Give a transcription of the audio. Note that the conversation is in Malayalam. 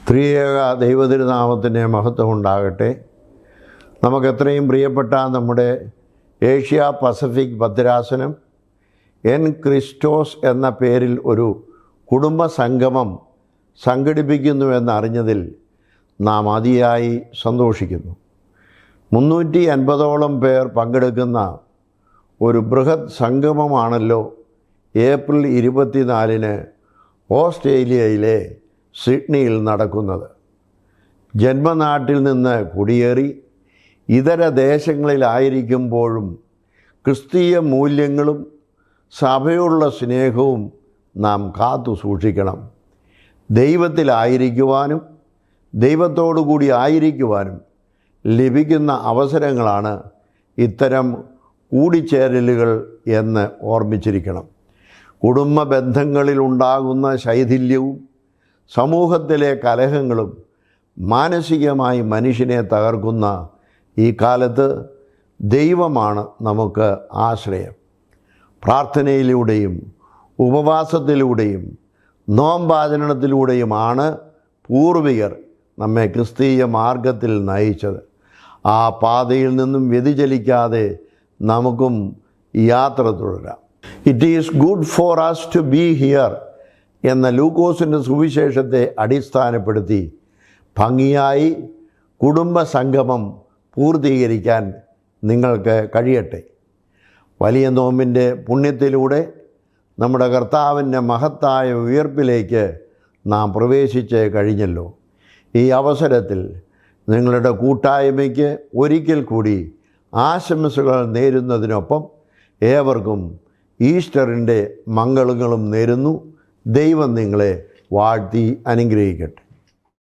ത്രിയേക ദൈവതിരുനാമത്തിൻ്റെ മഹത്വം ഉണ്ടാകട്ടെ. നമുക്ക് എത്രയും പ്രിയപ്പെട്ട നമ്മുടെ ഏഷ്യ പസഫിക് ഭദ്രാസനം എൻ ക്രിസ്റ്റോസ് എന്ന പേരിൽ ഒരു കുടുംബ സംഗമം സംഘടിപ്പിക്കുന്നുവെന്നറിഞ്ഞതിൽ നാം അതിയായി സന്തോഷിക്കുന്നു. 350ഓളം പേർ പങ്കെടുക്കുന്ന ഒരു ബൃഹത് സംഗമമാണല്ലോ ഏപ്രിൽ 24 ഓസ്ട്രേലിയയിലെ സിഡ്നിയിൽ നടക്കുന്നത്. ജന്മനാട്ടിൽ നിന്ന് കുടിയേറി ഇതര ദേശങ്ങളിലായിരിക്കുമ്പോഴും ക്രിസ്തീയ മൂല്യങ്ങളും സഭയോടുള്ള സ്നേഹവും നാം കാത്തു സൂക്ഷിക്കണം. ദൈവത്തിലായിരിക്കുവാനും ദൈവത്തോടു കൂടി ആയിരിക്കുവാനും ലഭിക്കുന്ന അവസരങ്ങളാണ് ഇത്തരം കൂടിച്ചേരലുകൾ എന്ന് ഓർമ്മിച്ചിരിക്കണം. കുടുംബ ബന്ധങ്ങളിലുണ്ടാകുന്ന ശൈഥില്യവും സമൂഹത്തിലെ കലഹങ്ങളും മാനസികമായി മനുഷ്യനെ തകർക്കുന്ന ഈ കാലത്ത് ദൈവമാണ് നമുക്ക് ആശ്രയം. പ്രാർത്ഥനയിലൂടെയും ഉപവാസത്തിലൂടെയും നോമ്പാചരണത്തിലൂടെയുമാണ് പൂർവികർ നമ്മെ ക്രിസ്തീയ മാർഗത്തിൽ നയിച്ചത്. ആ പാതയിൽ നിന്നും വ്യതിചലിക്കാതെ നമുക്കും യാത്ര തുടരാം. It is good for us to be here എന്ന ലൂക്കോസിൻ്റെ സുവിശേഷത്തെ അടിസ്ഥാനപ്പെടുത്തി ഭംഗിയായി കുടുംബ സംഗമം പൂർത്തീകരിക്കാൻ നിങ്ങൾക്ക് കഴിയട്ടെ. വലിയ നോമ്പിൻ്റെ പുണ്യത്തിലൂടെ നമ്മുടെ കർത്താവിൻ്റെ മഹത്തായ ഉയർപ്പിലേക്ക് നാം പ്രവേശിച്ച് കഴിഞ്ഞല്ലോ. ഈ അവസരത്തിൽ നിങ്ങളുടെ കൂട്ടായ്മയ്ക്ക് ഒരിക്കൽ കൂടി ആശംസകൾ നേരുന്നതിനൊപ്പം ഏവർക്കും ഈസ്റ്ററിൻ്റെ മംഗളങ്ങളും നേരുന്നു. ദൈവം നിങ്ങളെ വാഴ്ത്തി അനുഗ്രഹിക്കട്ടെ.